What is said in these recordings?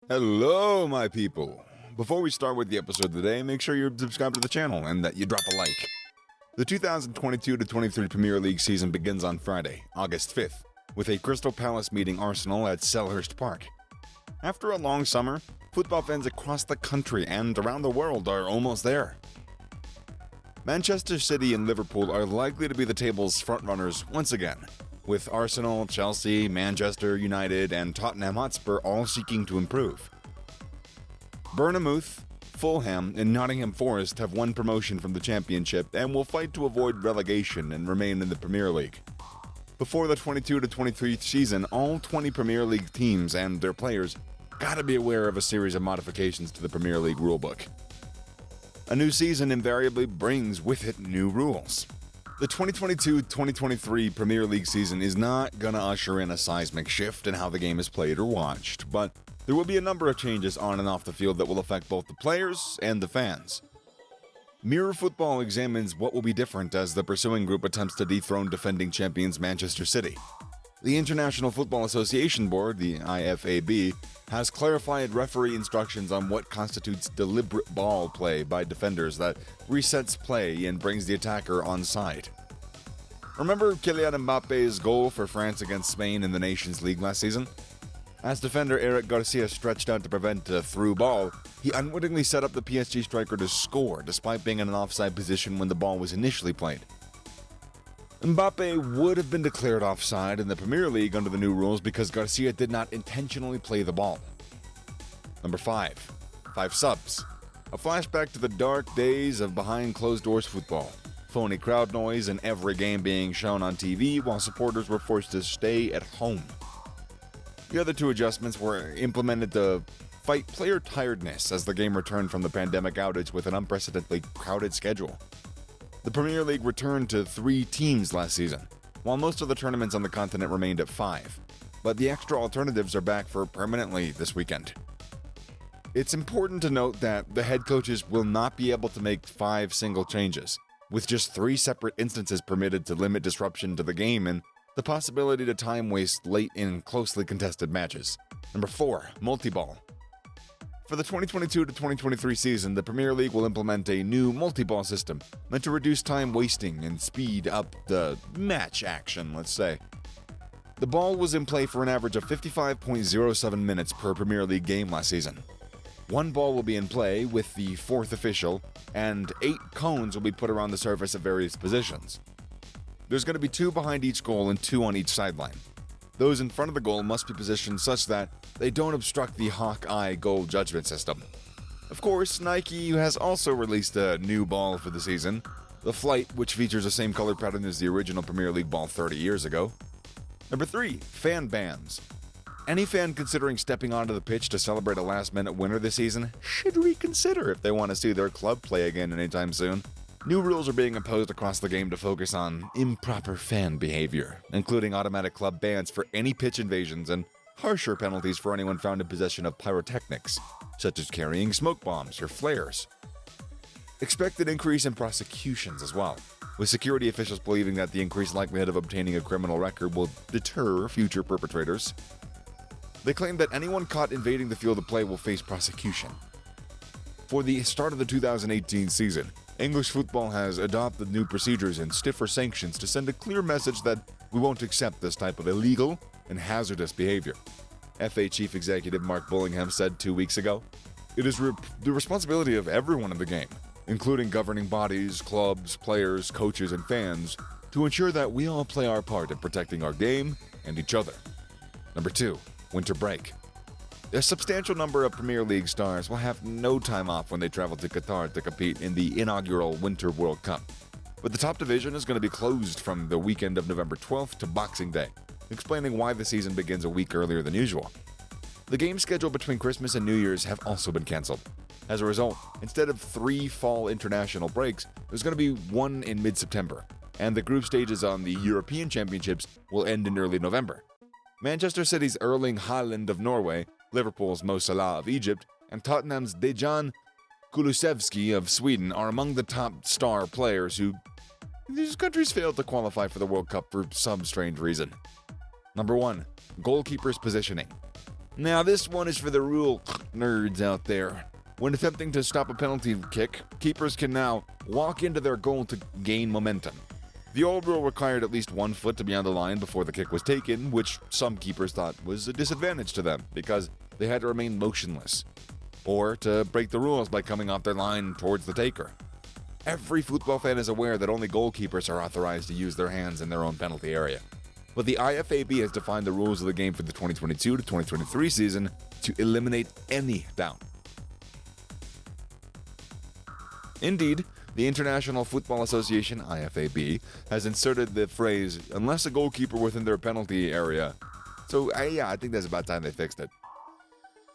Hello, my people. Before we start with the episode of the day, make sure you're subscribed to the channel and that you drop a like. The 2022-23 Premier League season begins on Friday, August 5th, with a Crystal Palace meeting Arsenal at Selhurst Park. After a long summer, football fans across the country and around the world are almost there. Manchester City and Liverpool are likely to be the table's frontrunners once again, with Arsenal, Chelsea, Manchester United, and Tottenham Hotspur all seeking to improve. Bournemouth, Fulham, and Nottingham Forest have won promotion from the Championship and will fight to avoid relegation and remain in the Premier League. Before the 22-23 season, all 20 Premier League teams and their players gotta be aware of a series of modifications to the Premier League rulebook. A new season invariably brings with it new rules. The 2022-2023 Premier League season is not gonna usher in a seismic shift in how the game is played or watched, but there will be a number of changes on and off the field that will affect both the players and the fans. Mirror Football examines what will be different as the pursuing group attempts to dethrone defending champions Manchester City. The International Football Association Board, the IFAB, has clarified referee instructions on what constitutes deliberate ball play by defenders that resets play and brings the attacker onside. Remember Kylian Mbappe's goal for France against Spain in the Nations League last season? As defender Eric Garcia stretched out to prevent a through ball, he unwittingly set up the PSG striker to score despite being in an offside position when the ball was initially played. Mbappe would have been declared offside in the Premier League under the new rules because Garcia did not intentionally play the ball. Number 5. 5 subs. A flashback to the dark days of behind closed doors football. Phony crowd noise and every game being shown on TV while supporters were forced to stay at home. The other 2 adjustments were implemented to fight player tiredness as the game returned from the pandemic outage with an unprecedentedly crowded schedule. The Premier League returned to 3 teams last season, while most of the tournaments on the continent remained at 5, but the extra alternatives are back for permanently this weekend. It's important to note that the head coaches will not be able to make 5 single changes, with just 3 separate instances permitted to limit disruption to the game and the possibility to time waste late in closely contested matches. Number 4. Multi-ball. For the 2022-2023 season, the Premier League will implement a new multi-ball system meant to reduce time wasting and speed up the match action, let's say. The ball was in play for an average of 55.07 minutes per Premier League game last season. 1 ball will be in play with the 4th official, and 8 cones will be put around the surface at various positions. There's going to be 2 behind each goal and 2 on each sideline. Those in front of the goal must be positioned such that they don't obstruct the Hawkeye goal judgment system. Of course, Nike has also released a new ball for the season, the Flight, which features the same color pattern as the original Premier League ball 30 years ago. Number 3. Fan bans. Any fan considering stepping onto the pitch to celebrate a last-minute winner this season should reconsider if they want to see their club play again anytime soon. New rules are being imposed across the game to focus on improper fan behavior, including automatic club bans for any pitch invasions and harsher penalties for anyone found in possession of pyrotechnics, such as carrying smoke bombs or flares. Expect an increase in prosecutions as well, with security officials believing that the increased likelihood of obtaining a criminal record will deter future perpetrators. They claim that anyone caught invading the field of play will face prosecution. For the start of the 2018 season, English football has adopted new procedures and stiffer sanctions to send a clear message that we won't accept this type of illegal and hazardous behavior. FA Chief Executive Mark Bullingham said 2 weeks ago, "It is the responsibility of everyone in the game, including governing bodies, clubs, players, coaches, and fans, to ensure that we all play our part in protecting our game and each other." Number 2. Winter break. A substantial number of Premier League stars will have no time off when they travel to Qatar to compete in the inaugural Winter World Cup. But the top division is going to be closed from the weekend of November 12th to Boxing Day, explaining why the season begins a week earlier than usual. The games scheduled between Christmas and New Year's have also been cancelled. As a result, instead of 3 fall international breaks, there's going to be 1 in mid-September, and the group stages on the European Championships will end in early November. Manchester City's Erling Haaland of Norway, Liverpool's Mo Salah of Egypt, and Tottenham's Dejan Kulusevski of Sweden are among the top star players who these countries failed to qualify for the World Cup for some strange reason. Number 1. Goalkeepers' positioning. Now this one is for the rule nerds out there. When attempting to stop a penalty kick, keepers can now walk into their goal to gain momentum. The old rule required at least 1 foot to be on the line before the kick was taken, which some keepers thought was a disadvantage to them because they had to remain motionless, or to break the rules by coming off their line towards the taker. Every football fan is aware that only goalkeepers are authorized to use their hands in their own penalty area. But the IFAB has defined the rules of the game for the 2022 to 2023 season to eliminate any doubt. Indeed, the International Football Association, IFAB, has inserted the phrase, unless a goalkeeper within their penalty area. So, I think that's about time they fixed it.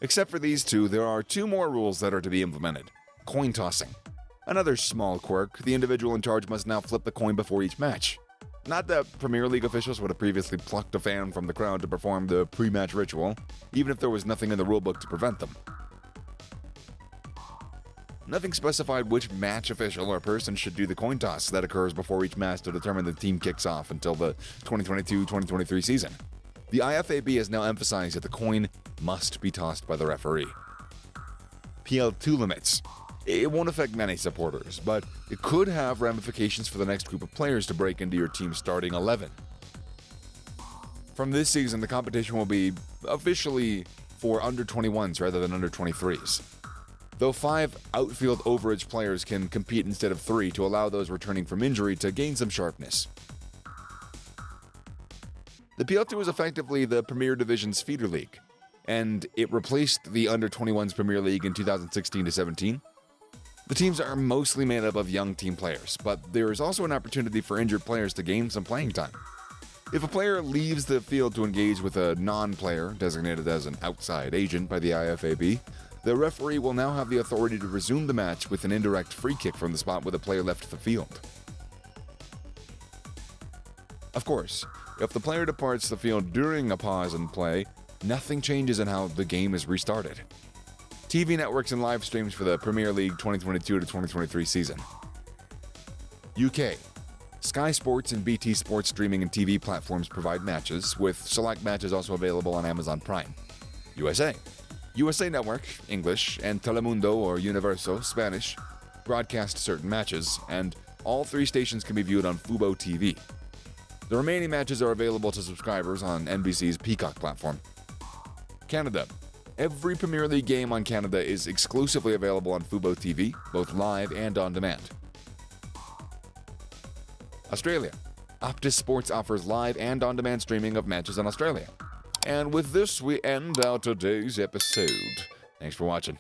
Except for these two, there are 2 more rules that are to be implemented. Coin tossing. Another small quirk, the individual in charge must now flip the coin before each match. Not that Premier League officials would have previously plucked a fan from the crowd to perform the pre-match ritual, even if there was nothing in the rulebook to prevent them. Nothing specified which match official or person should do the coin toss that occurs before each match to determine the team kicks off until the 2022-2023 season. The IFAB has now emphasized that the coin must be tossed by the referee. PL2 limits. It won't affect many supporters, but it could have ramifications for the next group of players to break into your team's starting 11. From this season, the competition will be officially for under 21s rather than under 23s. Though 5 outfield overage players can compete instead of 3 to allow those returning from injury to gain some sharpness. The PL2 is effectively the Premier Division's feeder league, and it replaced the Under-21s Premier League in 2016-17. The teams are mostly made up of young team players, but there is also an opportunity for injured players to gain some playing time. If a player leaves the field to engage with a non-player, designated as an outside agent by the IFAB, the referee will now have the authority to resume the match with an indirect free kick from the spot where the player left the field. Of course, if the player departs the field during a pause in play, nothing changes in how the game is restarted. TV networks and live streams for the Premier League 2022 to 2023 season. UK. Sky Sports and BT Sports streaming and TV platforms provide matches, with select matches also available on Amazon Prime. USA. USA Network, English, and Telemundo or Universo, Spanish, broadcast certain matches, and all 3 stations can be viewed on Fubo TV. The remaining matches are available to subscribers on NBC's Peacock platform. Canada. Every Premier League game on Canada is exclusively available on Fubo TV, both live and on demand. Australia. Optus Sports offers live and on-demand streaming of matches in Australia. And with this, we end our today's episode. Thanks for watching.